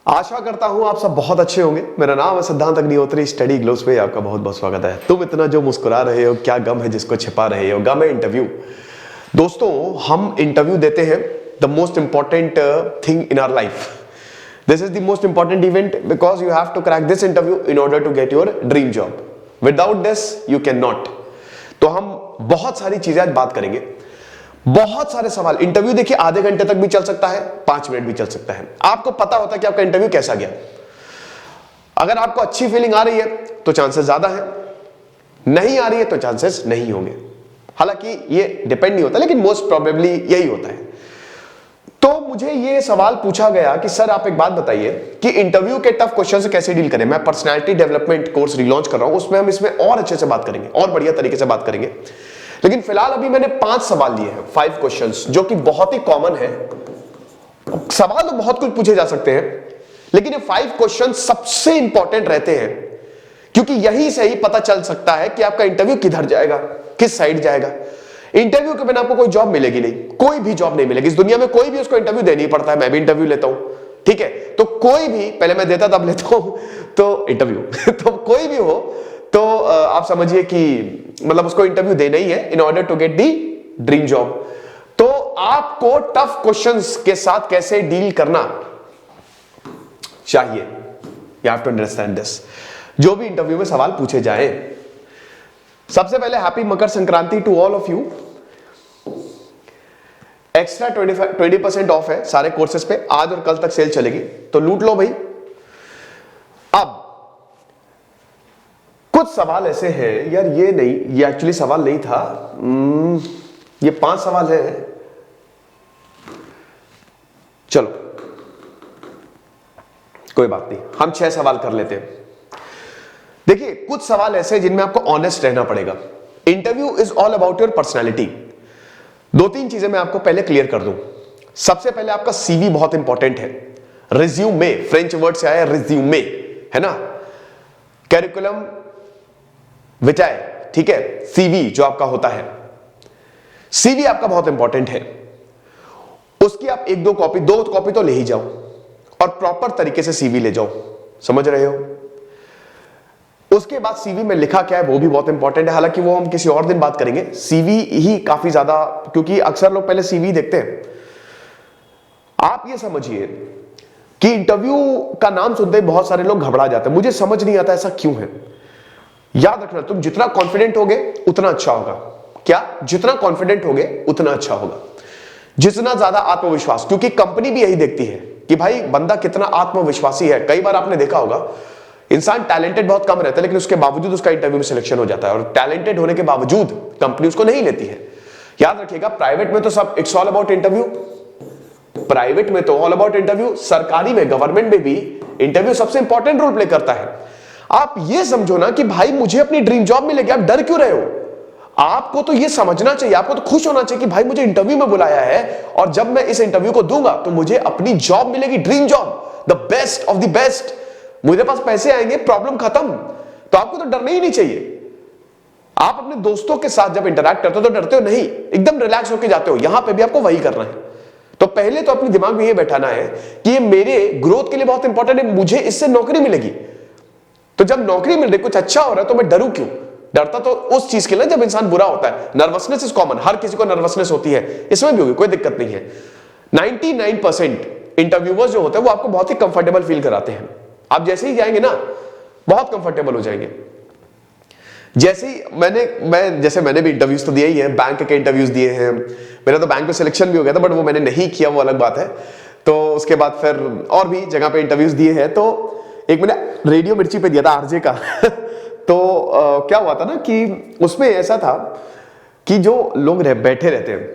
आशा करता हूं आप सब बहुत अच्छे होंगे। मेरा नाम है सिद्धांत अग्निहोत्री। स्टडी ग्लोस पे आपका बहुत बहुत स्वागत है। तुम इतना जो मुस्कुरा रहे हो, क्या गम है जिसको छिपा रहे हो? गम है इंटरव्यू। दोस्तों, हम इंटरव्यू देते हैं the most important thing in our life. This is the most important event because you have to crack this interview in order to get your dream job. Without this you can not. तो हम बहुत सारी चीजें आज बात करेंगे, बहुत सारे सवाल। इंटरव्यू देखिए आधे घंटे तक भी चल सकता है, 5 मिनट भी चल सकता है। आपको पता होता है कि आपका इंटरव्यू कैसा गया। अगर आपको अच्छी फीलिंग आ रही है तो चांसेस ज्यादा है, नहीं आ रही है तो चांसेस नहीं होंगे। हालांकि ये डिपेंड नहीं होता, लेकिन मोस्ट प्रोबेबली यही होता है। तो मुझे ये सवाल पूछा गया कि सर आप एक बात बताइए कि इंटरव्यू के टफ क्वेश्चन से कैसे डील करें। मैं पर्सनालिटी डेवलपमेंट कोर्स रिलॉन्च कर रहा हूं, उसमें हम इसमें और अच्छे से बात करेंगे और बढ़िया तरीके से बात करेंगे। लेकिन फिलहाल अभी मैंने 5 सवाल लिए हैं, 5 क्वेश्चंस, जो कि बहुत ही कॉमन है। सवाल तो बहुत कुछ पूछे जा सकते हैं, लेकिन ये 5 क्वेश्चन सबसे इंपॉर्टेंट रहते हैं, क्योंकि यही से ही पता चल सकता है कि आपका इंटरव्यू किधर जाएगा, किस साइड जाएगा। इंटरव्यू के बिना आपको कोई जॉब मिलेगी नहीं, कोई भी जॉब नहीं मिलेगी इस दुनिया में। कोई भी उसको इंटरव्यू देनी पड़ता है। मैं भी इंटरव्यू लेता हूं, ठीक है। तो कोई भी, पहले मैं देता तब लेता हूं तो इंटरव्यू तो कोई भी हो तो आप समझिए कि मतलब उसको इंटरव्यू देना ही है in order to get the dream job. तो आपको टफ क्वेश्चंस के साथ कैसे डील करना चाहिए, you have to understand this. जो भी इंटरव्यू में सवाल पूछे जाए, सबसे पहले happy Makar Sankranti to all of you. Extra 20% off है सारे कोर्सेज पे, आज और कल तक सेल चलेगी, तो लूट लो भाई। अब कुछ सवाल ऐसे हैं यार, ये नहीं, ये एक्चुअली सवाल नहीं था। ये 5 सवाल है, चलो कोई बात नहीं, हम 6 सवाल कर लेते हैं। देखिए, कुछ सवाल ऐसे हैं जिनमें आपको ऑनेस्ट रहना पड़ेगा। Interview is all about your personality. 2-3 चीजें मैं आपको पहले क्लियर कर दूं। सबसे पहले आपका सीवी बहुत इंपॉर्टेंट है। रिज्यूमे, फ्रेंच वर्ड से आया रिज्यूमे, है ना। कैरिकुलम विटाए, ठीक है। सीवी जो आपका होता है, सीवी आपका बहुत इंपॉर्टेंट है। उसकी आप 1-2 कॉपी, 2 कॉपी तो ले ही जाओ और प्रॉपर तरीके से सीवी ले जाओ, समझ रहे हो। उसके बाद सीवी में लिखा क्या है वो भी बहुत इंपॉर्टेंट है। हालांकि वो हम किसी और दिन बात करेंगे। सीवी ही काफी ज्यादा, क्योंकि अक्सर लोग पहले सीवी देखते हैं। आप ये समझिए कि इंटरव्यू का नाम सुनते ही बहुत सारे लोग घबरा जाते हैं। मुझे समझ नहीं आता ऐसा क्यों है। याद रखना, तुम जितना कॉन्फिडेंट होगे उतना अच्छा होगा। क्या? जितना कॉन्फिडेंट होगे उतना अच्छा होगा, जितना ज्यादा आत्मविश्वास। क्योंकि कंपनी भी यही देखती है कि भाई बंदा कितना आत्मविश्वासी है। कई बार आपने देखा होगा, इंसान टैलेंटेड बहुत कम रहता है, लेकिन उसके बावजूद उसका इंटरव्यू में सिलेक्शन हो जाता है, और टैलेंटेड होने के बावजूद कंपनी उसको नहीं लेती है। याद रखिएगा, प्राइवेट में तो सब it's all about interview. Private में तो ऑल अबाउट इंटरव्यू। सरकारी में, गवर्नमेंट में भी इंटरव्यू सबसे इंपॉर्टेंट रोल प्ले करता है। आप ये समझो ना कि भाई मुझे अपनी ड्रीम जॉब मिलेगी, आप डर क्यों रहे हो? आपको तो ये समझना चाहिए, आपको तो खुश होना चाहिए कि भाई मुझे इंटरव्यू में बुलाया है, और जब मैं इस इंटरव्यू को दूंगा तो मुझे अपनी जॉब मिलेगी, dream job, the best of the best. मुझे पास पैसे आएंगे, प्रॉब्लम खत्म। तो आपको तो डरना ही नहीं चाहिए। आप अपने दोस्तों के साथ जब इंटरैक्ट करते हो तो डरते हो नहीं, एकदम रिलैक्स होकर जाते हो। यहां पे भी आपको वही करना है। तो पहले तो अपने दिमाग में ये बैठाना है कि ये मेरे ग्रोथ के लिए बहुत इंपॉर्टेंट है, मुझे इससे नौकरी मिलेगी। तो जब नौकरी मिल रही, कुछ अच्छा हो रहा है, तो मैं डरूं क्यों? डरता तो उस चीज के लिए जब इंसान बुरा होता है। नर्वसनेस इज कॉमन, हर किसी को नर्वसनेस होती है, इसमें भी होगी, कोई दिक्कत नहीं है। 99% इंटरव्यूअर्स जो होते हैं वो आपको बहुत ही कंफर्टेबल फील कराते हैं। आप जैसे ही जाएंगे ना, बहुत कंफर्टेबल हो जाएंगे। जैसे ही मैंने भी इंटरव्यूज तो दिए ही हैं, बैंक के इंटरव्यूज दिए हैं। मेरा तो बैंक में सिलेक्शन भी हो गया था, बट वो मैंने नहीं किया, वो अलग बात है। तो उसके बाद फिर और भी जगह पे इंटरव्यूज दिए हैं। तो एक मैंने रेडियो मिर्ची पे दिया था, आरजे का तो क्या हुआ था ना कि उसमें ऐसा था कि जो लोग बैठे रहते हैं,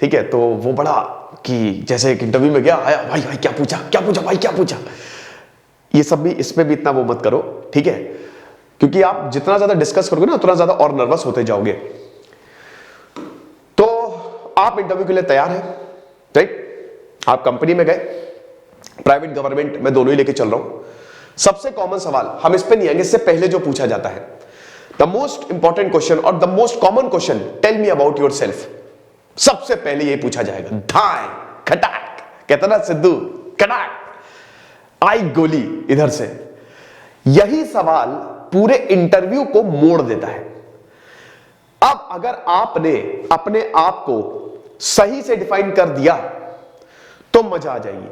ठीक है, तो वो बड़ा कि जैसे एक इंटरव्यू में गया, आया भाई भाई क्या पूछा भाई क्या पूछा। ये सब भी, इसमें भी इतना वो मत करो, ठीक है, क्योंकि आप जितना ज्यादा डिस्कस करोगे ना उतना ज्यादा और नर्वस होते जाओगे। तो आप इंटरव्यू के लिए तैयार हैं, राइट। आप कंपनी में गए, प्राइवेट गवर्नमेंट मैं दोनों ही लेके चल रहा हूं। सबसे कॉमन सवाल, हम इस पे नहीं आएंगे, इससे पहले जो पूछा जाता है, द मोस्ट इंपॉर्टेंट क्वेश्चन और the most common question, tell me about yourself. सबसे पहले ये पूछा जाएगा, धाय खटाक, कहता ना सिद्धू, खटाक। आई गोली इधर से। यही सवाल पूरे इंटरव्यू को मोड़ देता है। अब अगर आपने अपने आप को सही से डिफाइन कर दिया तो मजा आ जाएगी।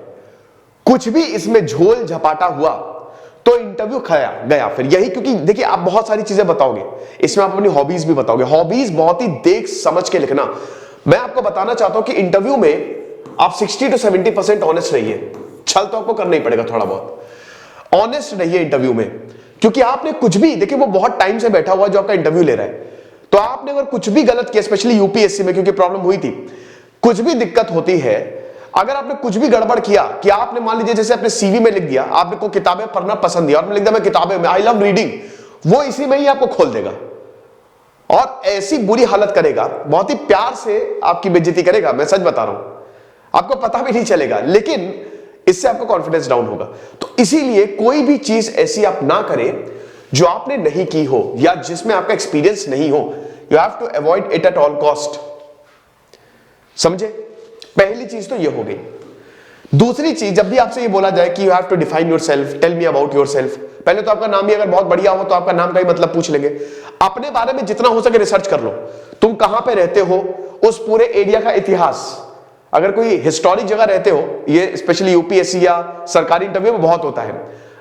कुछ भी इसमें झोल झपाटा हुआ तो इंटरव्यू खाया गया फिर यही। क्योंकि देखिए आप बहुत सारी चीजें बताओगे, इसमें आप अपनी हॉबीज भी बताओगे। हॉबीज बहुत ही देख समझ के लिखना। मैं आपको बताना चाहता हूं कि इंटरव्यू में आप 60 to 70% ऑनेस्ट रहिए। छल तो आपको करना ही पड़ेगा, थोड़ा बहुत ऑनेस्ट रहिए इंटरव्यू में। क्योंकि आपने कुछ भी, देखिए वो बहुत टाइम से बैठा हुआ जो आपका इंटरव्यू ले रहा है, तो आपने अगर कुछ भी गलत किया, स्पेशली यूपीएससी में क्योंकि प्रॉब्लम हुई थी, कुछ भी दिक्कत होती है अगर आपने कुछ भी गड़बड़ किया कि आपने मान लीजिए जैसे अपने सीवी में लिख दिया आपने को किताबें पढ़ना पसंद है और लिख दिया मैं किताबें में आई लव रीडिंग, वो इसी में ही आपको खोल देगा और ऐसी बुरी हालत करेगा, बहुत ही प्यार से आपकी बेइज्जती करेगा। मैं सच बता रहा हूं, आपको पता भी नहीं चलेगा, लेकिन इससे आपका कॉन्फिडेंस डाउन होगा। तो इसीलिए कोई भी चीज ऐसी आप ना करें जो आपने नहीं की हो या जिसमें आपका एक्सपीरियंस नहीं हो। You have to avoid it at all cost. समझे? पहली चीज तो ये हो गई। दूसरी चीज, जब भी आपसे ये बोला जाए कि you have to define yourself, tell me about yourself, पहले तो आपका नाम ही अगर बहुत बढ़िया हो तो आपका नाम का ही मतलब पूछ लेंगे। अपने बारे में जितना हो सके रिसर्च कर लो। तुम कहां पे रहते हो, उस पूरे एरिया का इतिहास, अगर कोई हिस्टोरिक जगह रहते हो, ये स्पेशली यूपीएससी या सरकारी इंटरव्यू में बहुत होता है,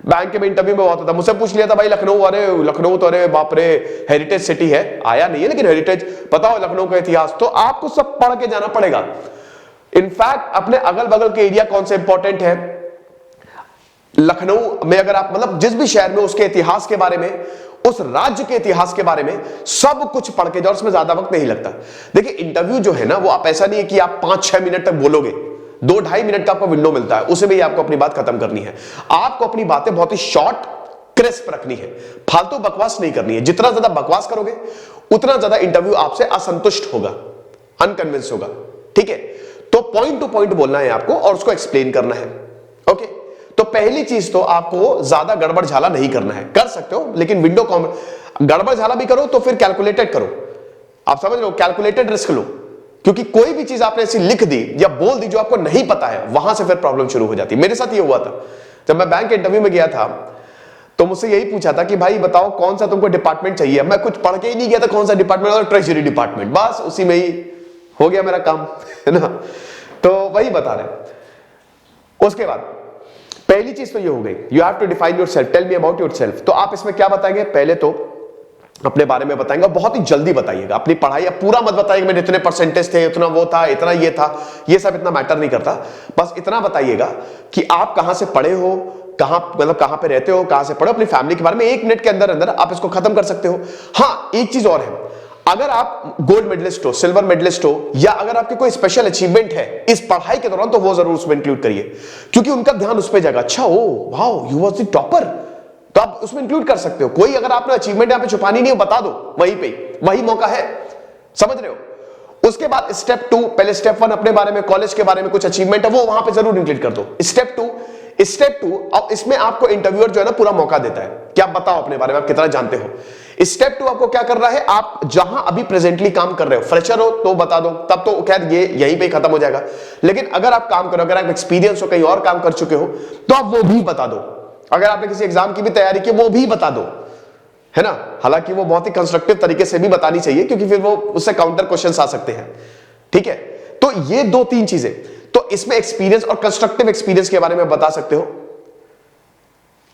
बैंक के इंटरव्यू में बहुत होता है। मुझसे पूछ लिया था भाई लखनऊ, अरे लखनऊ तो अरे बाप रे हेरिटेज सिटी है, आया नहीं है लेकिन हेरिटेज पता हो लखनऊ का इतिहास, तो आपको सब पढ़ के जाना पड़ेगा। इनफैक्ट अपने अगल बगल के एरिया कौन से इंपॉर्टेंट है, लखनऊ में अगर आप मतलब जिस भी शहर में उसके इतिहास के बारे में, उस राज्य के इतिहास के बारे में सब कुछ पढ़ के जाओ, उसमें ज्यादा वक्त नहीं लगता। देखिए इंटरव्यू जो है ना वो आप ऐसा नहीं है कि आप 5-6 मिनट तक बोलोगे, 2-2.5 मिनट का आपको विंडो मिलता है, उसे भी आपको अपनी बात खत्म करनी है। आपको अपनी बातें बहुत ही शॉर्ट क्रिस्प रखनी है, फालतू बकवास नहीं करनी है। जितना ज्यादा बकवास करोगे उतना ज्यादा इंटरव्यू आपसे असंतुष्ट होगा, अनकन्विंस होगा। ठीक है, तो पॉइंट टू पॉइंट बोलना है आपको और उसको एक्सप्लेन करना है। ओके, तो पहली चीज तो आपको ज्यादा गड़बड़ झाला नहीं करना है। कर सकते हो लेकिन विंडो गड़बड़ झाला भी करो तो फिर कैलकुलेटेड करो। आप समझ रहे हो, कैलकुलेटेड रिस्क लो। क्योंकि कोई भी चीज आपने ऐसी लिख दी या बोल दी जो आपको नहीं पता है, वहां से फिर प्रॉब्लम शुरू हो जाती है। मेरे साथ ये हुआ था, जब मैं बैंक इंटरव्यू में गया था तो मुझसे यही पूछा था कि भाई बताओ कौन सा तुमको डिपार्टमेंट चाहिए। मैं कुछ पढ़ के ही नहीं गया था कौन सा डिपार्टमेंट, और ट्रेजरी डिपार्टमेंट, बस उसी में ही हो गया मेरा काम, है ना। तो वही बता रहे। उसके बाद पहली चीज तो ये हो गई, you have to define yourself, tell me about yourself. तो आप इसमें क्या बताएंगे, पहले तो अपने बारे में बताएंगे, बहुत ही जल्दी बताइएगा। अपनी पढ़ाई अब पूरा मत बताइएगा मेरे इतने परसेंटेज थे, इतना वो था, इतना ये था, ये सब इतना मैटर नहीं करता। बस इतना बताइएगा कि आप कहां से पढ़े हो, कहां मतलब कहां पे रहते हो, कहां से पढ़े, अपनी फैमिली के बारे में 1 मिनट के अंदर अंदर आप इसको खत्म कर सकते हो। हाँ, एक चीज और है, अगर आप गोल्ड मेडलिस्ट हो, सिल्वर मेडलिस्ट हो, या अगर आपके कोई स्पेशल अचीवमेंट है इस पढ़ाई के दौरान, तो वो जरूर उसमें इंक्लूड करिए, क्योंकि उनका ध्यान उस पर जाएगा। अच्छा, oh wow you was the topper, तो आप उसमें इंक्लूड कर सकते हो। कोई अगर आपने अचीवमेंट यहां पे छुपानी नहीं हो, बता दो, वहीं पे वही मौका है। समझ रहे हो। उसके बाद स्टेप 2, पहले स्टेप 1 अपने बारे में, कॉलेज के बारे में कुछ अचीवमेंट है वो वहां पे जरूर इंक्लूड कर दो। स्टेप 2, अब इसमें आपको इंटरव्यूअर जो है ना पूरा मौका देता है कि आप बताओ अपने बारे में, आप कितना जानते हो। स्टेप 2 आपको क्या करना है, आप जहां अभी प्रेजेंटली काम कर रहे हो, फ्रेशर हो तो बता दो, तब तो खैर ये यहीं पे खत्म हो जाएगा। लेकिन अगर आप काम करो, अगर आप एक्सपीरियंस हो, कहीं और काम कर चुके हो, तो आप वो भी बता दो। अगर आपने किसी एग्जाम की भी तैयारी की, वो भी बता दो, है ना। हालांकि वो बहुत ही कंस्ट्रक्टिव तरीके से भी बतानी चाहिए, क्योंकि फिर वो उससे काउंटर क्वेश्चंस आ सकते हैं। ठीक है, तो ये 2-3 चीजें, तो इसमें एक्सपीरियंस और कंस्ट्रक्टिव एक्सपीरियंस के बारे में बता सकते हो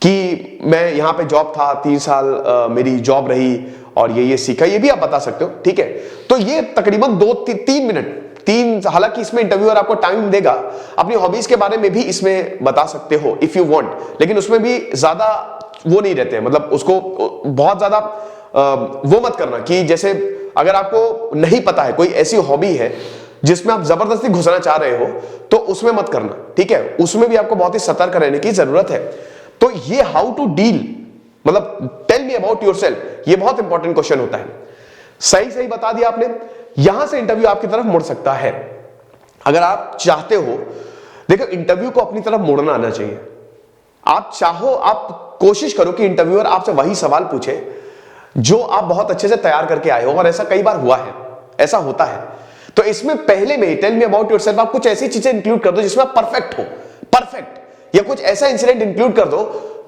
कि मैं यहां पे जॉब था 3 साल मेरी जॉब रही और ये सीखा, ये भी आप बता सकते हो। ठीक है, तो ये तकरीबन 2-3 मिनट, हालांकि इसमें इंटरव्यूअर आपको टाइम देगा, अपनी हॉबीज के बारे में भी इसमें बता सकते हो इफ यू वांट, लेकिन उसमें भी ज्यादा वो नहीं रहते हैं, मतलब उसको बहुत ज्यादा वो मत करना कि जैसे अगर आपको नहीं पता है, कोई ऐसी हॉबी है जिसमें आप जबरदस्ती घुसना चाह रहे हो, तो उसमें मत करना। ठीक है, उसमें भी आपको बहुत ही सतर्क रहने की जरूरत है। तो ये हाउ टू डील, मतलब टेल मी अबाउट योरसेल्फ, ये बहुत इंपॉर्टेंट क्वेश्चन होता है। सही बता दिया आपने, यहां से इंटरव्यू आपकी तरफ मुड़ सकता है अगर आप चाहते हो। देखो, इंटरव्यू को अपनी तरफ मोड़ना आना चाहिए। आप चाहो, आप कोशिश करो कि इंटरव्यूअर आपसे वही सवाल पूछे जो आप बहुत अच्छे से तैयार करके आए हो, और ऐसा कई बार हुआ है, ऐसा होता है। तो इसमें पहले में टेल मी अबाउट योरसेल्फ आप कुछ ऐसी चीजें इंक्लूड कर दो जिसमें आप परफेक्ट हो, परफेक्ट, या कुछ ऐसा इंसिडेंट इंक्लूड कर दो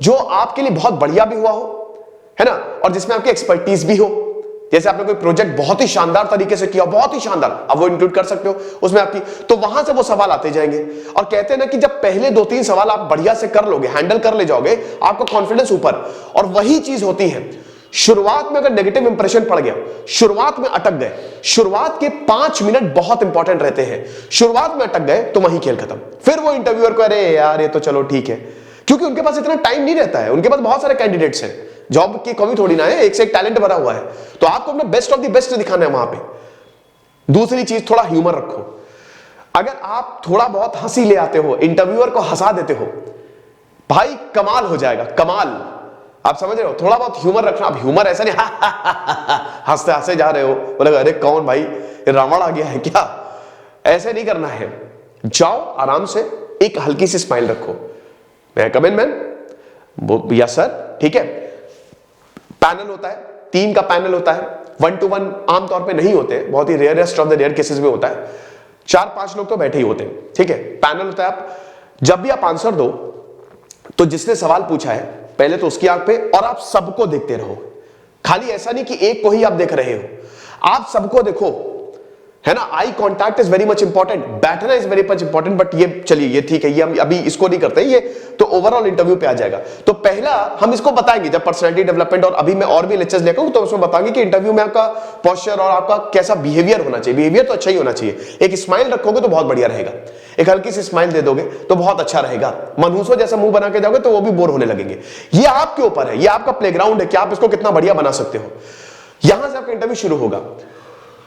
जो आपके लिए बहुत बढ़िया भी हुआ हो, है ना, और जिसमें आपकी एक्सपर्टीज भी हो। जैसे आपने कोई प्रोजेक्ट बहुत ही शानदार तरीके से किया, बहुत ही शानदार, अब वो इंक्लूड कर सकते हो उसमें आपकी, तो वहां से वो सवाल आते जाएंगे। और कहते हैं ना कि जब पहले 2-3 सवाल आप बढ़िया से कर लोगे, हैंडल कर ले जाओगे, आपका कॉन्फिडेंस ऊपर। और वही चीज होती है, शुरुआत में अगर नेगेटिव इंप्रेशन पड़ गया, शुरुआत में अटक गए, शुरुआत के 5 मिनट बहुत इंपॉर्टेंट रहते हैं, शुरुआत में अटक गए तो वही खेल खत्म। फिर वो इंटरव्यूअर को अरे यार ये तो चलो ठीक है, क्योंकि उनके पास इतना टाइम नहीं रहता है, उनके पास बहुत सारे कैंडिडेट्स हैं, जॉब की कमी थोड़ी ना है, एक से एक टैलेंट भरा हुआ है, तो आपको अपना बेस्ट ऑफ द बेस्ट दिखाना है वहां पे। दूसरी चीज, थोड़ा ह्यूमर रखो। अगर आप थोड़ा बहुत हंसी ले आते हो, इंटरव्यूअर को हंसा देते हो, भाई कमाल हो जाएगा, कमाल। आप समझ रहे हो, थोड़ा बहुत ह्यूमर रखना। अब ह्यूमर ऐसा नहीं हंसते हंसते जा रहे हो, बोले अरे कौन भाई रावण आ गया है क्या, ऐसे नहीं करना है। जाओ आराम से, एक हल्की सी स्माइल रखो, मैं कम इन मैन, यस सर, ठीक है। पैनल होता है, 3 का पैनल होता है, 1 to 1 आमतौर पे नहीं होते, बहुत ही rarest of the rare cases में होता है, 4-5 लोग तो बैठे ही होते हैं, ठीक है। पैनल होता है। आप जब भी आप आंसर दो तो जिसने सवाल पूछा है पहले तो उसकी आंख पे, और आप सबको देखते रहो। खाली ऐसा नहीं कि एक को ही आप देख रहे हो, आप सबको देखो, है ना। Eye contact is very much important, बैठना is very much important, but ये चलिए ये ठीक है, ये हम अभी इसको नहीं करते, ये तो ओवरऑल इंटरव्यू पे आ जाएगा। तो पहला हम इसको बताएंगे जब पर्सनैलिटी डेवलपमेंट, और अभी मैं और भी लेक्चर्स लेकर हूं तो उसमें बताएंगे कि इंटरव्यू में आपका पोस्चर और आपका कैसा बिहेवियर होना चाहिए। बिहेवियर तो अच्छा ही होना चाहिए, एक स्माइल रखोगे तो बहुत बढ़िया रहेगा, एक हल्की सी स्माइल दे दोगे तो बहुत अच्छा रहेगा। मनहूसों जैसा मुंह बना के जाओगे तो वो भी बोर होने लगेंगे। ये आपके ऊपर है, ये आपका प्लेग्राउंड है कि आप इसको कितना बढ़िया बना सकते हो। यहां से आपका इंटरव्यू शुरू होगा।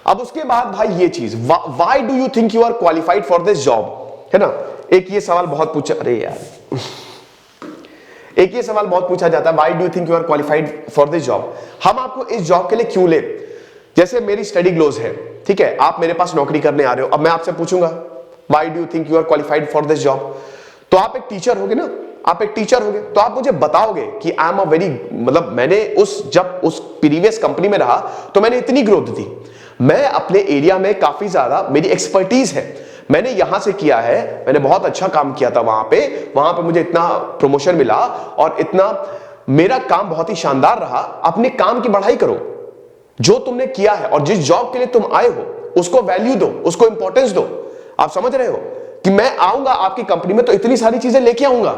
अब उसके बाद भाई ये चीज, why do you think you are qualified for this job, है ना। एक ये सवाल बहुत पूछा, अरे यार एक ये सवाल बहुत पूछा जाता है, why do you think you are qualified for this job, हम आपको इस जॉब के लिए क्यों ले। जैसे मेरी स्टडी ग्लोज है, ठीक है, आप मेरे पास नौकरी करने आ रहे हो, अब मैं आपसे पूछूंगा why do you think you are qualified for this job, तो आप एक टीचर होगे ना, आप एक टीचर होगे तो आप मुझे बताओगे कि आई एम अ वेरी, मतलब मैंने जब उस प्रीवियस कंपनी में रहा तो मैंने इतनी ग्रोथ दी, मैं अपने एरिया में काफी ज्यादा, मेरी एक्सपर्टीज है, मैंने यहां से किया है, मैंने बहुत अच्छा काम किया था वहां पे मुझे इतना प्रमोशन मिला और इतना मेरा काम बहुत ही शानदार रहा। अपने काम की बढ़ाई करो, जो तुमने किया है और जिस जॉब के लिए तुम आए हो उसको वैल्यू दो, उसको इंपॉर्टेंस दो। आप समझ रहे हो कि मैं आऊंगा आपकी कंपनी में तो इतनी सारी चीजें लेके आऊंगा,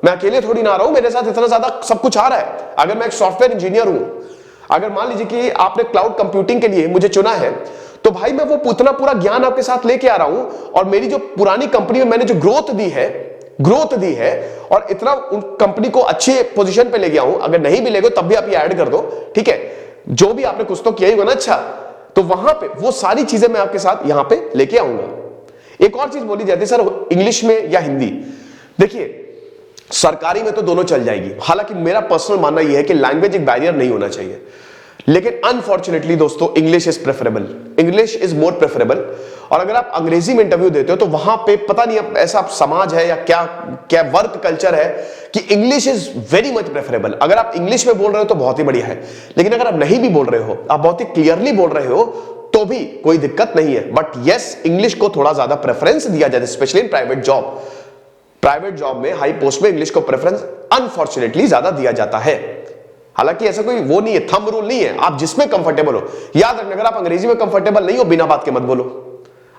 मैं अकेले थोड़ी ना आ रहा हूं, मेरे साथ इतना ज्यादा सब कुछ आ रहा है। अगर मैं एक सॉफ्टवेयर इंजीनियर हूं, अगर मान लीजिए कि आपने क्लाउड कंप्यूटिंग के लिए मुझे चुना है, तो भाई मैं वो उतना पूरा ज्ञान आपके साथ लेके आ रहा हूं, और मेरी जो पुरानी कंपनी में मैंने जो ग्रोथ दी है और इतना उन कंपनी को अच्छे पोजीशन पे ले गया हूं, अगर नहीं भी लेगे तब भी आप ये ऐड कर दो, ठीक है, जो भी आपने कुछ तो किया ही होगा ना अच्छा, तो वहां पे वो सारी चीजें मैं आपके साथ यहां पे लेके आऊंगा। एक और चीज बोली जाती है सर इंग्लिश में या हिंदी, देखिए सरकारी में तो दोनों चल जाएगी, हालांकि मेरा पर्सनल मानना यह है कि लैंग्वेज एक बैरियर नहीं होना चाहिए, लेकिन अनफॉर्चुनेटली दोस्तों English is preferable, English is more preferable. और अगर आप अंग्रेजी में इंटरव्यू देते हो तो वहां पे पता नहीं ऐसा समाज है या क्या क्या वर्क कल्चर है कि English is very much preferable. अगर आप इंग्लिश में बोल रहे हो तो बहुत ही बढ़िया है, लेकिन अगर आप नहीं भी बोल रहे हो, आप बहुत ही क्लियरली बोल रहे हो तो भी कोई दिक्कत नहीं है, बट यस इंग्लिश को थोड़ा ज्यादा प्रेफरेंस दिया जाता है, स्पेशली इन प्राइवेट जॉब में हाई पोस्ट में इंग्लिश को प्रेफरेंस अनफॉर्चुनेटली ज्यादा दिया जाता है। हालांकि ऐसा कोई वो नहीं है, थंब रूल नहीं है, आप जिसमें कंफर्टेबल हो। याद रखना, अगर आप अंग्रेजी में कंफर्टेबल नहीं हो, बिना बात के मत बोलो,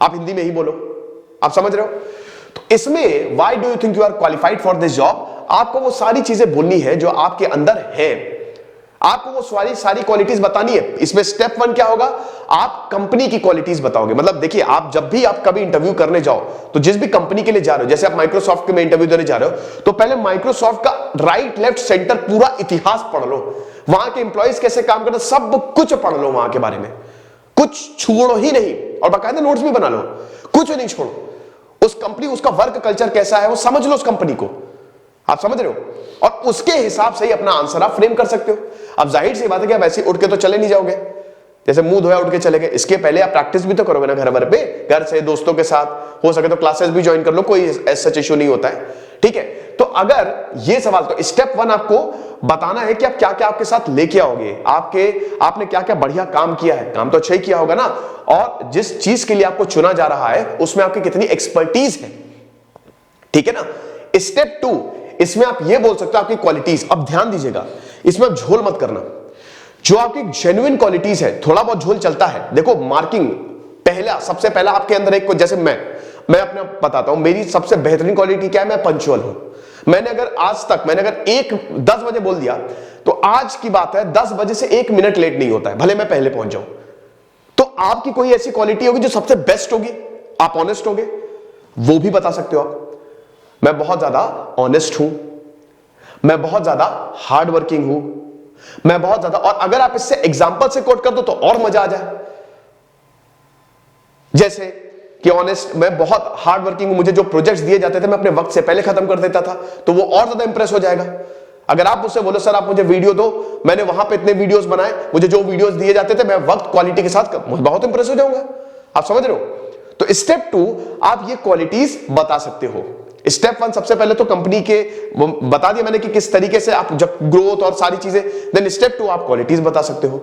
आप हिंदी में ही बोलो। आप समझ रहे हो? तो इसमें why do you think you are qualified for this job, आपको वो सारी चीजें बोलनी है जो आपके अंदर है, आपको वो सारी क्वालिटीज बतानी है। इसमें स्टेप 1 क्या होगा, आप कंपनी की क्वालिटीज बताओगे। मतलब देखिए, आप जब भी आप कभी इंटरव्यू करने जाओ तो जिस भी कंपनी के लिए जा रहे हो, जैसे आप माइक्रोसॉफ्ट में इंटरव्यू देने जा रहे हो, तो पहले माइक्रोसॉफ्ट का राइट लेफ्ट सेंटर पूरा इतिहास पढ़ लो, वहां के एम्प्लॉइज कैसे काम करते, सब कुछ पढ़ लो वहां के बारे में, कुछ छोड़ो ही नहीं, और बाकायदा नोट्स भी बना लो, कुछ नहीं छोड़ो। उस कंपनी, उसका वर्क कल्चर कैसा है वो समझ लो उस कंपनी को, आप समझ रहे हो, और उसके हिसाब से ही अपना आंसर आप फ्रेम कर सकते हो। अब जाहिर सी बात है कि आप ऐसे उठ के तो चले नहीं जाओगे, जैसे मुंह धोया उठ के चले गए, इसके पहले आप प्रैक्टिस भी तो करोगे ना घर भर पे, घर से दोस्तों के साथ, हो सके तो क्लासेस भी ज्वाइन कर लो, कोई ऐसा इश्यू नहीं होता है, ठीक है। तो अगर ये सवाल, तो स्टेप 1 आपको बताना है कि आप क्या क्या आपके साथ लेके आओगे, आपने क्या क्या बढ़िया काम किया है, काम तो अच्छा ही किया होगा ना, और जिस चीज के लिए आपको चुना जा रहा है उसमें आपकी कितनी एक्सपर्टीज है, ठीक है ना। स्टेप 2, इसमें आप ये बोल सकते हो आपकी क्वालिटीज। अब ध्यान दीजिएगा, इसमें आप झोल मत करना। जो आपकी जेन्युइन क्वालिटीज है, थोड़ा बहुत झोल चलता है। देखो मार्किंग पहला, सबसे पहला आपके अंदर एक, जैसे मैं अपने बताता हूं, मेरी सबसे बेहतरीन क्वालिटी क्या है, मैं पंक्चुअल हूं। मैंने अगर आज तक 10 बजे बोल दिया, तो आज की बात है 10 बजे से 1 मिनट लेट नहीं होता है, भले मैं पहले पहुंच जाऊं। तो आपकी कोई ऐसी क्वालिटी होगी जो सबसे बेस्ट होगी, आप ऑनेस्ट होगे, वो भी बता सकते हो आप। मैं बहुत ज्यादा ऑनेस्ट हूं, मैं बहुत ज्यादा हार्ड वर्किंग हूं, मैं बहुत ज्यादा, और अगर आप इससे एग्जांपल से कोट कर दो तो और मजा आ जाए। जैसे कि ऑनेस्ट, मैं बहुत हार्ड वर्किंग हूं, मुझे जो प्रोजेक्ट्स दिए जाते थे मैं अपने वक्त से पहले खत्म कर देता था, तो वो और ज्यादा इंप्रेस हो जाएगा। अगर आप मुझसे बोलो सर आप मुझे वीडियो दो, मैंने वहां पे इतने वीडियोस बनाए, मुझे जो वीडियोस दिए जाते थे मैं वक्त क्वालिटी के साथ, बहुत इंप्रेस हो जाऊंगा। आप समझ रहे हो? तो स्टेप 2, आप ये क्वालिटीज बता सकते हो। स्टेप 1 सबसे पहले तो कंपनी के बता दिया मैंने कि किस तरीके से आप जब ग्रोथ और सारी चीजें, देन स्टेप 2 आप क्वालिटीज बता सकते हो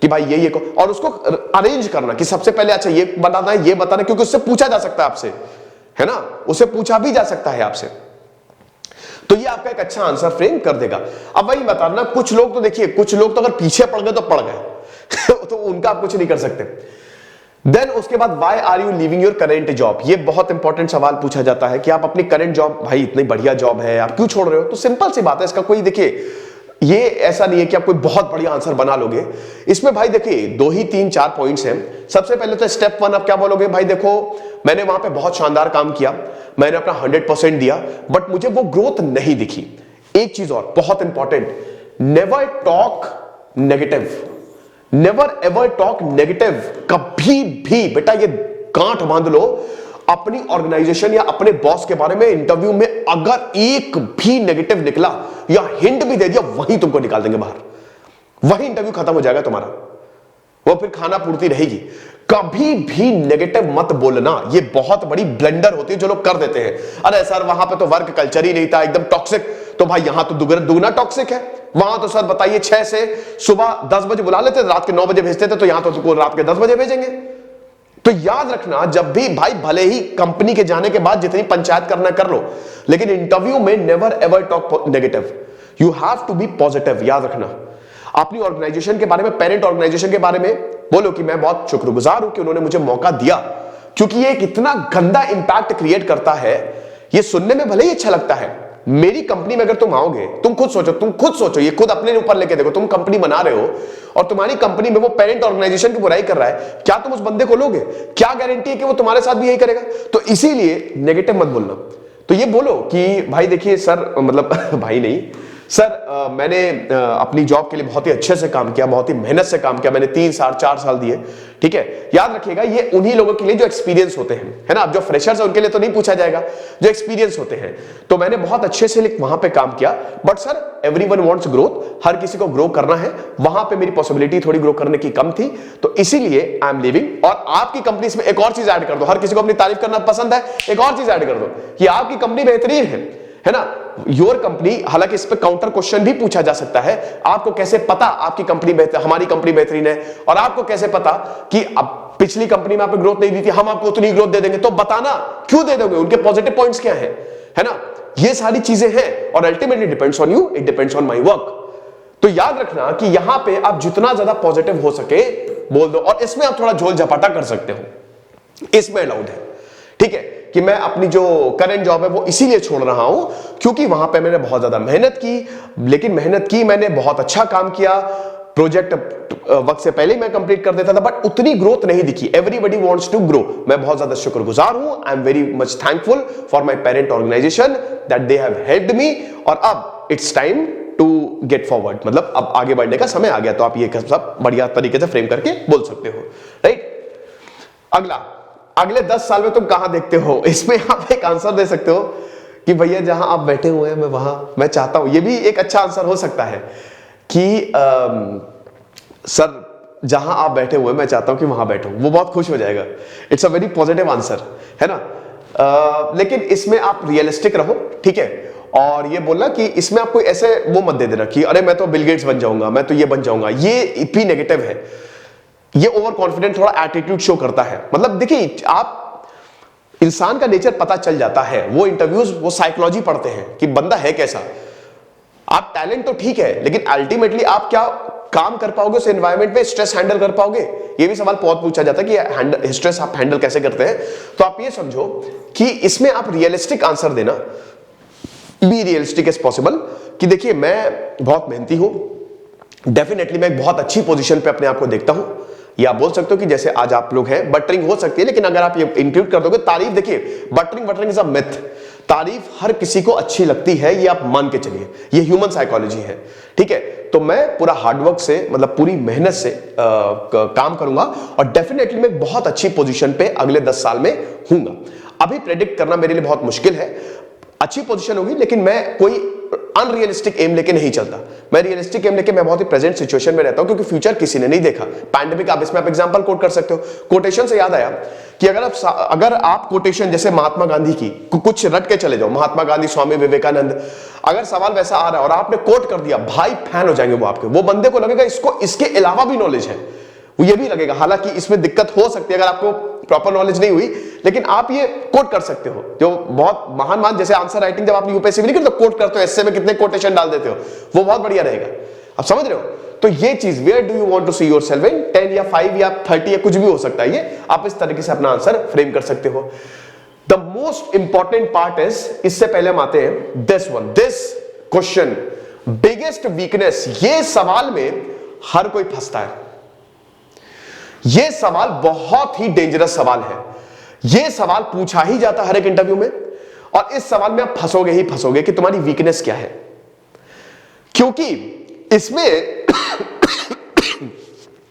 कि भाई ये को, और उसको अरेंज करना कि सबसे पहले अच्छा ये बताना है, ये बताना, क्योंकि उससे पूछा जा सकता है आपसे, है ना, उससे पूछा भी जा सकता है आपसे। तो ये आपका एक अच्छा आंसर फ्रेम कर देगा। अब वही बताना, कुछ लोग तो देखिए, कुछ लोग तो अगर पीछे पड़ गए तो पड़ गए तो उनका आप कुछ नहीं कर सकते। देन उसके बाद why are you living your current job, ये बहुत इंपॉर्टेंट सवाल पूछा जाता है कि आप अपनी करंट जॉब, भाई इतनी बढ़िया जॉब है, आप क्यों छोड़ रहे हो? तो सिंपल सी बात है, इसका कोई, देखिए ये ऐसा नहीं है कि आप कोई बहुत बढ़िया आंसर बना लोगे इसमें। भाई देखिए 2 ही 3-4 पॉइंट्स हैं। सबसे पहले तो स्टेप 1 आप क्या बोलोगे, भाई देखो मैंने वहां पे बहुत शानदार काम किया, मैंने अपना 100% दिया, बट मुझे वो ग्रोथ नहीं दिखी। एक चीज और बहुत important, never talk negative, never ever talk negative. कभी भी बेटा ये गांठ बांध लो, अपनी ऑर्गेनाइजेशन या अपने बॉस के बारे में इंटरव्यू में अगर एक भी नेगेटिव निकला या हिंट भी दे दिया, वहीं तुमको निकाल देंगे बाहर, वहीं इंटरव्यू खत्म हो जाएगा तुम्हारा, वो फिर खाना पूर्ति रहेगी। कभी भी नेगेटिव मत बोलना, ये बहुत बड़ी ब्लंडर होती है जो लोग कर देते हैं। अरे सर वहां पे तो वर्क कल्चर ही नहीं था, एकदम टॉक्सिक, तो भाई यहां तो दुगना टॉक्सिक है। वहां तो सर बताइए 6 से सुबह 10 बजे बुला लेते, रात के 9 बजे भेजते थे, तो यहां तो रात के 10 बजे भेजेंगे। तो याद रखना, जब भी भाई, भले ही कंपनी के जाने के बाद जितनी पंचायत करना कर लो, लेकिन इंटरव्यू में never ever talk negative, you have to be positive. याद रखना, अपनी ऑर्गेनाइजेशन के बारे में, पेरेंट ऑर्गेनाइजेशन के बारे में बोलो कि मैं बहुत शुक्रगुजार हूं कि उन्होंने मुझे मौका दिया, क्योंकि ये एक इतना गंदा इंपैक्ट क्रिएट करता है। ये सुनने में भले ही अच्छा लगता है, मेरी कंपनी में अगर तुम आओगे, तुम खुद सोचो, ये खुद अपने ऊपर लेके देखो, तुम कंपनी बना रहे हो और तुम्हारी कंपनी में वो पेरेंट ऑर्गेनाइजेशन की बुराई कर रहा है, क्या तुम उस बंदे को लोगे? क्या गारंटी है कि वो तुम्हारे साथ भी यही करेगा? तो इसीलिए नेगेटिव मत बोलना। तो ये बोलो कि भाई देखिए सर, मतलब भाई नहीं सर, मैंने अपनी जॉब के लिए बहुत ही अच्छे से काम किया, बहुत ही मेहनत से काम किया, मैंने 3-4 साल दिए, ठीक है। याद रखिएगा ये उन्हीं लोगों के लिए जो एक्सपीरियंस होते हैं, है ना। अब जो फ्रेशर्स है उनके लिए तो नहीं पूछा जाएगा, जो एक्सपीरियंस होते हैं। तो मैंने बहुत अच्छे से वहां पे काम किया, but sir everyone wants growth, हर किसी को ग्रो करना है, वहां पे मेरी पॉसिबिलिटी थोड़ी ग्रो करने की कम थी, तो इसीलिए आई एम लिविंग। और आपकी कंपनी में एक और चीज ऐड कर दो, हर किसी को अपनी तारीफ करना पसंद है, एक और चीज ऐड कर दो कि आपकी कंपनी बेहतरीन है ना, योर कंपनी। हालांकि इस पे काउंटर क्वेश्चन भी पूछा जा सकता है, आपको कैसे पता आपकी कंपनी बेहतर, हमारी कंपनी बेहतरीन है, और आपको कैसे पता कि अब पिछली कंपनी में आपने ग्रोथ नहीं दी थी, हम आपको उतनी ग्रोथ दे देंगे, तो बताना क्यों दे दोगे, उनके पॉजिटिव पॉइंट्स क्या है ना। ये सारी चीजें हैं, और ultimately depends on you, it depends on my work. तो याद रखना कि यहां पे आप जितना ज्यादा पॉजिटिव हो सके बोल दो, और इसमें आप थोड़ा झोल झपाटा कर सकते हो, इसमें अलाउड है, ठीक है। कि मैं अपनी जो करंट जॉब है वो इसीलिए छोड़ रहा हूं क्योंकि वहां पे मैंने बहुत ज्यादा मेहनत की, लेकिन मेहनत की मैंने, बहुत अच्छा काम किया, प्रोजेक्ट वक्त से पहले ही मैं कंप्लीट कर देता था, बट उतनी ग्रोथ नहीं दिखी। Everybody wants to grow. मैं बहुत ज्यादा शुक्रगुजार हूं, I am very much thankful for my parent organisation that they have helped me, और अब it's time to get forward, मतलब अब आगे बढ़ने का समय आ गया। तो आप ये सब बढ़िया तरीके से फ्रेम करके बोल सकते हो, राइट। अगले 10 साल में तुम कहां देखते हो, इसमें आप एक आंसर दे सकते हो कि भैया जहां आप बैठे हुए हैं मैं वहां मैं चाहता हूं। ये भी एक अच्छा आंसर हो सकता है कि सर जहां आप बैठे हुए मैं चाहता हूं कि वहां बैठो, वो बहुत खुश हो जाएगा। It's a very positive answer, है ना। लेकिन इसमें आप रियलिस्टिक रहो, ठीक है। और ये बोलना कि इसमें आप कोई ऐसे वो मत दे देना कि अरे मैं तो बिल गेट्स बन जाऊंगा, मैं तो ये बन जाऊंगा, ये भी नेगेटिव है। ये ओवर कॉन्फिडेंट थोड़ा एटीट्यूड शो करता है। मतलब देखिए, आप इंसान का नेचर पता चल जाता है। वो इंटरव्यूज, वो साइकोलॉजी पढ़ते हैं कि बंदा है कैसा। आप टैलेंट तो ठीक है, लेकिन अल्टीमेटली आप क्या काम कर पाओगे उस एनवायरनमेंट में, स्ट्रेस हैंडल कर पाओगे? ये भी सवाल बहुत पूछा जाता है कि स्ट्रेस आप हैंडल कैसे करते हैं। तो आप ये समझो कि इसमें आप रियलिस्टिक आंसर देना, बी रियलिस्टिक एज पॉसिबल, कि देखिए मैं बहुत मेहनती हूं, डेफिनेटली मैं एक बहुत अच्छी पोजीशन पे अपने आप को देखता हूं। या आप बोल सकते हो कि जैसे आज आप लोग हैं, बटरिंग हो सकती है, लेकिन अगर आप ये इंक्लूड कर दोगे तारीफ, देखिए बटरिंग इज अ मिथ। तारीफ हर किसी को अच्छी लगती है, ये आप मान के चलिए, ये ह्यूमन साइकोलॉजी है, ठीक है। तो मैं पूरा हार्डवर्क से, मतलब पूरी मेहनत से काम करूंगा और डेफिनेटली मैं बहुत अच्छी पोजीशन पे अगले 10 साल में हूंगा। अभी प्रेडिक्ट करना मेरे लिए बहुत मुश्किल है, अच्छी पोजीशन होगी, लेकिन मैं कोई अनरियलिस्टिक एम लेके नहीं चलता। मैं रियलिस्टिक एम लेके मैं बहुत ही प्रेजेंट सिचुएशन में रहता हूं, क्योंकि फ्यूचर किसी ने नहीं देखा। पैंडेमिक, आप इसमें आप एग्जांपल कोट कर सकते हो। कोटेशन से याद आया कि अगर आप कोटेशन जैसे महात्मा गांधी की कुछ रट के चले जाओ, महात्मा गांधी, स्वामी विवेकानंद, अगर सवाल वैसा आ रहा है और आपने कोट कर दिया, भाई फैन हो जाएंगे वो आपके। वो बंदे को लगेगा इसको इसके अलावा भी नॉलेज है, वो ये भी लगेगा। हालांकि इसमें दिक्कत हो सकती है अगर आपको प्रॉपर नॉलेज नहीं हुई, लेकिन आप ये कोट कर सकते हो। जो बहुत महान जैसे आंसर राइटिंग जब आप यूपीएससी में नहीं करते, कोट करते हो, एस्से में कितने कोटेशन डाल देते हो, वो बहुत बढ़िया रहेगा। आप समझ रहे हो? तो ये चीज, where do you want to see yourself in 10 या 5 या 30 या कुछ भी हो सकता है, ये आप इस तरीके से अपना आंसर फ्रेम कर सकते हो। The most important part is, इससे पहले हम आते हैं दिस क्वेश्चन, बिगेस्ट वीकनेस। ये सवाल में हर कोई फंसता है। यह सवाल बहुत ही डेंजरस सवाल है। यह सवाल पूछा ही जाता है हर एक इंटरव्यू में, और इस सवाल में आप फंसोगे ही फंसोगे कि तुम्हारी वीकनेस क्या है। क्योंकि इसमें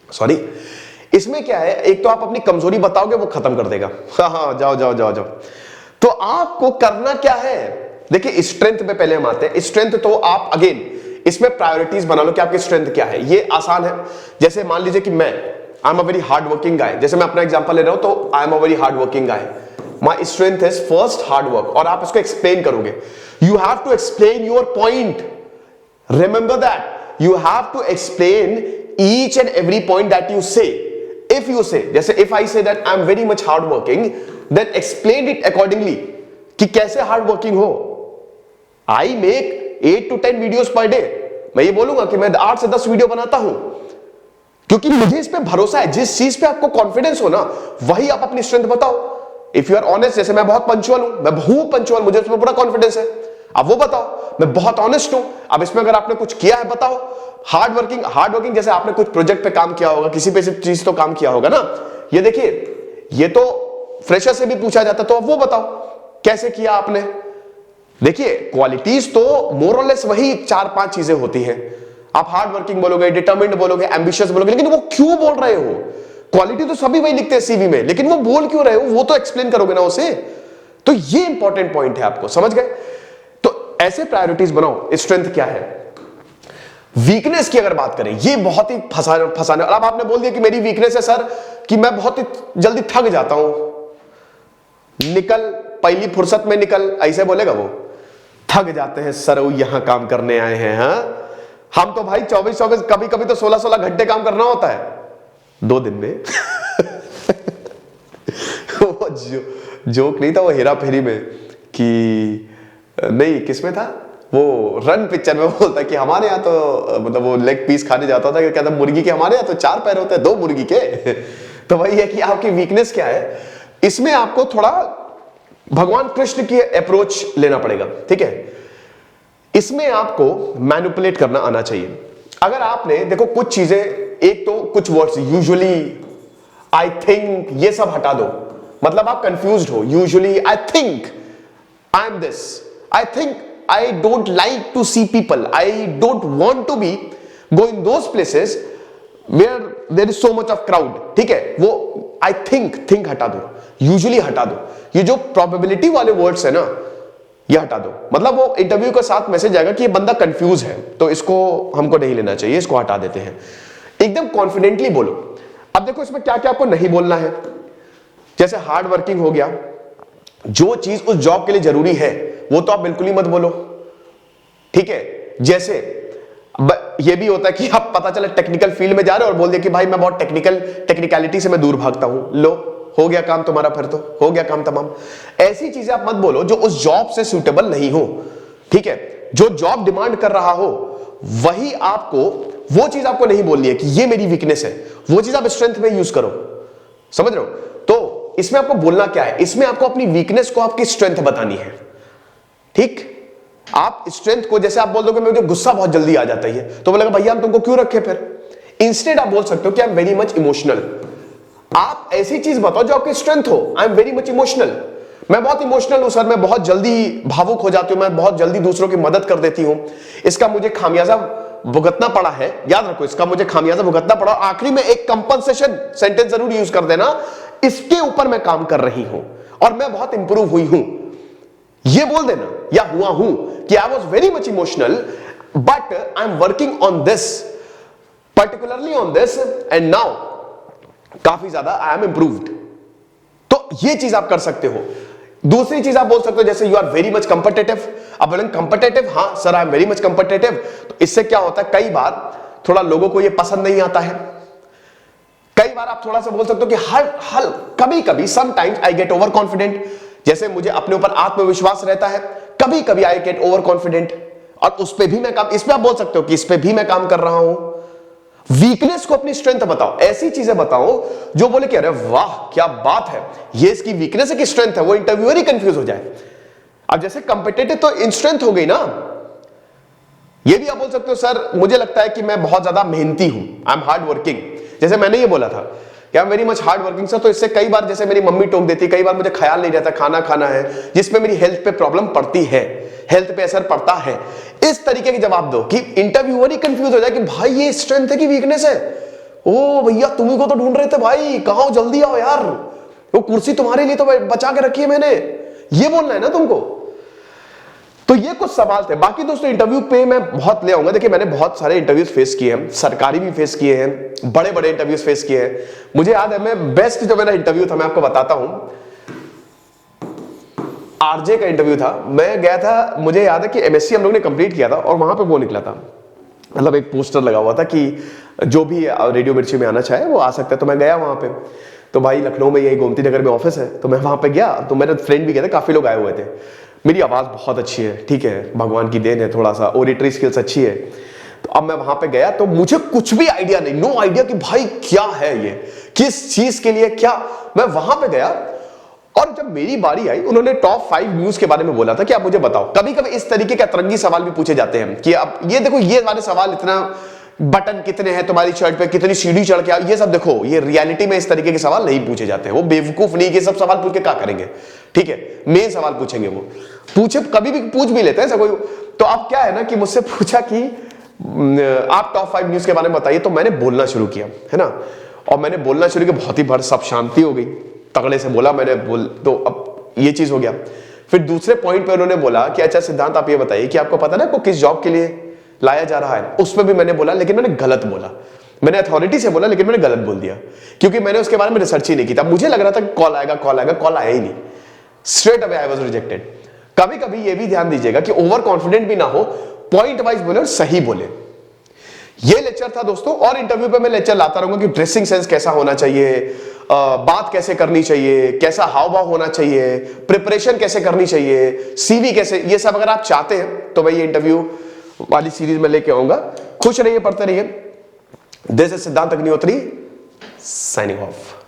सॉरी, इसमें क्या है, एक तो आप अपनी कमजोरी बताओगे, वो खत्म कर देगा। हाँ, जाओ जाओ जाओ जाओ। तो आपको करना क्या है? देखिए, स्ट्रेंथ पे पहले हम आते हैं। स्ट्रेंथ तो आप अगेन इसमें प्रायोरिटीज बना लो कि आपकी स्ट्रेंथ क्या है। ये आसान है। जैसे मान लीजिए कि मैं I am a very hard working guy, जैसे मैं अपना एग्जांपल ले रहा हूं, तो I am a very hard working guy, my strength is first hard work. और आप इसको एक्सप्लेन करोगे, you have to explain your point, remember that, you have to explain each and every point that you say. If you say, जैसे if I say that I am very much hard working, then explain it accordingly कि कैसे hard working हो। I make 8 to 10 videos per day, मैं ये बोलूंगा कि मैं 8 से 10 वीडियो बनाता हूं, क्योंकि मुझे इस पे भरोसा है। जिस चीज पे आपको कॉन्फिडेंस हो ना, वही आप अपनी स्ट्रेंथ बताओ। इफ यू आर ऑनेस्ट, जैसे मैं बहुत पंचुअल हूं, मैं हूं पंचुअल, मुझे उसमें पूरा कॉन्फिडेंस है, आप वो बताओ। मैं बहुत ऑनेस्ट हूं, अब इसमें अगर आपने कुछ किया है बताओ। हार्ड वर्किंग जैसे आपने कुछ प्रोजेक्ट पे काम किया होगा, किसी पे चीज तो काम किया होगा ना। ये देखिए, ये तो फ्रेशर से भी पूछा जाता, तो अब वो बताओ कैसे किया आपने। देखिए, क्वालिटीज तो मोर और लेस वही 4-5 चीजें होती हैं। आप हार्ड वर्किंग बोलोगे, डिटरमिन्ड बोलोगे, एम्बिशियस बोलोगे, लेकिन वो क्यों बोल रहे हो? क्वालिटी तो सभी वही लिखते हैं सीवी में, लेकिन वो बोल क्यों रहे हो, वो तो एक्सप्लेन करोगे ना उसे। तो ये इंपॉर्टेंट पॉइंट है, आपको समझ गए? तो ऐसे प्रायोरिटीज बनाओ। स्ट्रेंथ क्या है? वीकनेस की अगर बात करें, ये बहुत ही फंसाने। अब आपने बोल दिया कि मेरी वीकनेस है सर कि मैं बहुत ही जल्दी थक जाता हूं, निकल पहली फुर्सत में निकल, ऐसे बोलेगा वो। थक जाते हैं सर, वो यहां काम करने आए हैं। हाँ, हम तो भाई 24 कभी कभी तो 16 घंटे काम करना होता है 2 दिन में। वो जोक नहीं था वो हेरा फेरी में, कि नहीं, किसमें था वो, रन पिक्चर में बोलता कि हमारे यहाँ तो, मतलब वो लेग पीस खाने जाता था, कहता मुर्गी के हमारे यहाँ तो 4 पैर होते हैं, 2 मुर्गी के। तो वही है कि आपकी वीकनेस क्या है। इसमें आपको थोड़ा भगवान कृष्ण की अप्रोच लेना पड़ेगा, ठीक है। इसमें आपको मैनिपुलेट करना आना चाहिए। अगर आपने, देखो कुछ चीजें, एक तो कुछ वर्ड्स, यूजुअली, आई थिंक, ये सब हटा दो, मतलब आप कंफ्यूज्ड हो। Usually, I think I am this, I think I don't like to see people, I don't want to be go in those places where there is so much of crowd, ठीक है। वो I think हटा दो, usually हटा दो। ये जो probability वाले वर्ड्स है ना, ये हटा दो। मतलब वो इंटरव्यू के साथ मैसेज आएगा कि ये बंदा कंफ्यूज है, तो इसको हमको नहीं लेना चाहिए, इसको हटा देते हैं। एकदम कॉन्फिडेंटली बोलो। अब देखो इसमें क्या क्या आपको नहीं बोलना है। जैसे हार्ड वर्किंग हो गया, जो चीज उस जॉब के लिए जरूरी है वो तो आप बिल्कुल ही मत बोलो, ठीक है। जैसे ये भी होता है कि आप पता चला टेक्निकल फील्ड में जा रहे हो और बोल दिया कि भाई मैं बहुत टेक्निकलिटी से मैं दूर भागता हूं। लो, हो गया काम तुम्हारा, फिर तो हो गया काम तमाम। ऐसी चीजें आप मत बोलो जो उस जॉब से सूटेबल नहीं हो, ठीक है। जो जॉब डिमांड कर रहा हो वही आपको, वो चीज आपको नहीं बोलनी है कि ये मेरी वीकनेस है, वो चीज आप स्ट्रेंथ में यूज करो, समझ रहे हो। तो इसमें आपको बोलना क्या है, इसमें आपको अपनी वीकनेस को आपकी स्ट्रेंथ बतानी है, ठीक। आप स्ट्रेंथ को, जैसे आप बोल दोगे मुझे गुस्सा बहुत जल्दी आ जाता है, तो बोलेगा भैया हम तुमको क्यों रखे, फिर इंस्टेड आप बोल सकते हो कि आई एम वेरी मच इमोशनल। आप ऐसी चीज बताओ जो आपकी स्ट्रेंथ हो। आई एम वेरी मच इमोशनल, मैं बहुत इमोशनल हूं सर, मैं बहुत जल्दी भावुक हो जाती हूं, मैं बहुत जल्दी दूसरों की मदद कर देती हूं, इसका मुझे खामियाजा भुगतना पड़ा है, याद रखो इसका मुझे खामियाजा भुगतना पड़ा। आखिरी में एक कंपनसेशन सेंटेंस जरूर यूज कर देना, इसके ऊपर मैं काम कर रही हूं और मैं बहुत इंप्रूव हुई हूं, ये बोल देना, या हुआ हूं कि I was very much emotional but I am working on this, particularly on this and now काफी ज्यादा आई एम इंप्रूव्ड। तो ये चीज आप कर सकते हो। दूसरी चीज आप बोल सकते हो जैसे you are very much competitive. अब बोलेंगे कंपिटिटिव, हाँ sir I am very much competitive, तो इससे क्या होता है, कई बार थोड़ा लोगों को ये पसंद नहीं आता है। कई बार आप थोड़ा सा बोल सकते हो कि हर कभी कभी sometimes I get over confident, जैसे मुझे अपने ऊपर आत्मविश्वास रहता है, कभी कभी आई गेट ओवर कॉन्फिडेंट, और उस पे भी मैं काम, इसमें आप बोल सकते हो कि इस पे भी मैं काम कर रहा हूं। वीकनेस को अपनी स्ट्रेंथ बताओ, ऐसी चीजें बताओ जो बोले कि अरे वाह क्या बात है, ये इसकी वीकनेस है कि स्ट्रेंथ है, वो इंटरव्यूअर ही कंफ्यूज हो जाए। अब जैसे कंपिटिटिव तो स्ट्रेंथ हो गई ना, ये भी आप बोल सकते हो सर मुझे लगता है कि मैं बहुत ज्यादा मेहनती हूं, आई एम हार्ड वर्किंग, जैसे मैंने ये बोला था कि आई am very much hard working sir, तो इससे कई बार जैसे मेरी मम्मी टोक देती, कई बार मुझे ख्याल नहीं रहता खाना खाना है, जिसमें मेरी हेल्थ पे प्रॉब्लम पड़ती है, हेल्थ पे असर पड़ता है। इस तरीके के जवाब दो कि इंटरव्यूअर ही कंफ्यूज हो जाए कि भाई ये स्ट्रेंथ है कि वीकनेस है। ओ भैया तुम्ही को तो ढूंढ रहे थे भाई, कहां हो, जल्दी आओ यार, वो कुर्सी तुम्हारे लिए तो बचा के रखी है मैंने, ये बोलना है ना तुमको। तो ये कुछ सवाल थे। बाकी दोस्तों इंटरव्यू पे मैं बहुत ले आऊंगा। देखिए मैंने बहुत सारे इंटरव्यूज फेस किए हैं, सरकारी भी फेस किए हैं, बड़े बड़े इंटरव्यूज फेस किए हैं। मुझे याद है मैं बेस्ट जो मेरा इंटरव्यू था मैं आपको बताता हूं, आरजे का इंटरव्यू था। मैं गया था, मुझे याद है कि एमएससी हम लोग ने कंप्लीट किया था और वहां पे वो निकला था, मतलब एक पोस्टर लगा हुआ था कि जो भी रेडियो मिर्ची में आना चाहे वो आ सकता है। तो मैं गया वहां पे, तो भाई लखनऊ में यही गोमती नगर में ऑफिस है, तो मैं वहां पे गया, तो मेरे फ्रेंड भी गए थे, काफी लोग आए हुए थे। मेरी आवाज बहुत अच्छी है, ठीक है, भगवान की देन है, थोड़ा सा ओरेटरी स्किल्स अच्छी है। तो अब मैं वहां पे गया तो मुझे कुछ भी आइडिया नहीं, नो आइडिया कि भाई क्या है ये, किस चीज के लिए क्या। मैं वहां पे गया और जब मेरी बारी आई उन्होंने टॉप 5 न्यूज के बारे में बोला था कि आप मुझे बताओ। कभी कभी इस तरीके के अतरंगी सवाल भी पूछे जाते हैं कि अब ये देखो, ये वाले सवाल, इतना बटन कितने हैं तुम्हारी शर्ट पे, कितनी सीढ़ी चढ़ के, ये सब देखो, ये रियलिटी में इस तरीके के सवाल नहीं पूछे जाते हैं। वो बेवकूफ नहीं कि सब सवाल पूछ के क्या करेंगे, ठीक है, मेन सवाल पूछेंगे, वो पूछे कभी भी पूछ भी लेते हैं ऐसा कोई। तो अब क्या है ना कि मुझसे पूछा कि आप टॉप 5 न्यूज के बारे में बताइए, तो मैंने बोलना शुरू किया, है ना, और मैंने बोलना शुरू किया, बहुत ही भर सब शांति हो गई, तगड़े से बोला मैंने, तो अब ये चीज हो गया। फिर दूसरे पॉइंट पे उन्होंने बोला कि अच्छा सिद्धांत आप ये बताइए कि आपको पता ना आपको किस जॉब के लिए लाया जा रहा है। उस पर भी मैंने बोला, लेकिन मैंने गलत बोला, मैंने अथॉरिटी से बोला लेकिन मैंने गलत बोल दिया, क्योंकि मैंने उसके बारे में रिसर्च ही नहीं की था। मुझे लग रहा था कि कॉल आएगा कॉल आएगा, कॉल आया ही नहीं, straight away I was rejected. कभी कभी ये भी ध्यान दीजिएगा कि ओवर कॉन्फिडेंट भी ना हो, पॉइंट वाइज बोले और सही बोले। ये लेक्चर था दोस्तों, और इंटरव्यू पे मैं लेक्चर लाता रहूंगा कि ड्रेसिंग सेंस कैसा होना चाहिए, बात कैसे करनी चाहिए, कैसा हाव भाव होना चाहिए, प्रिपरेशन कैसे करनी चाहिए, सीवी कैसे, ये सब अगर आप चाहते हैं तो मैं ये इंटरव्यू वाली सीरीज में लेके आऊंगा। खुश रहिए, पढ़ते रहिए। दिस इज सिद्धांत अग्निहोत्री साइनिंग ऑफ।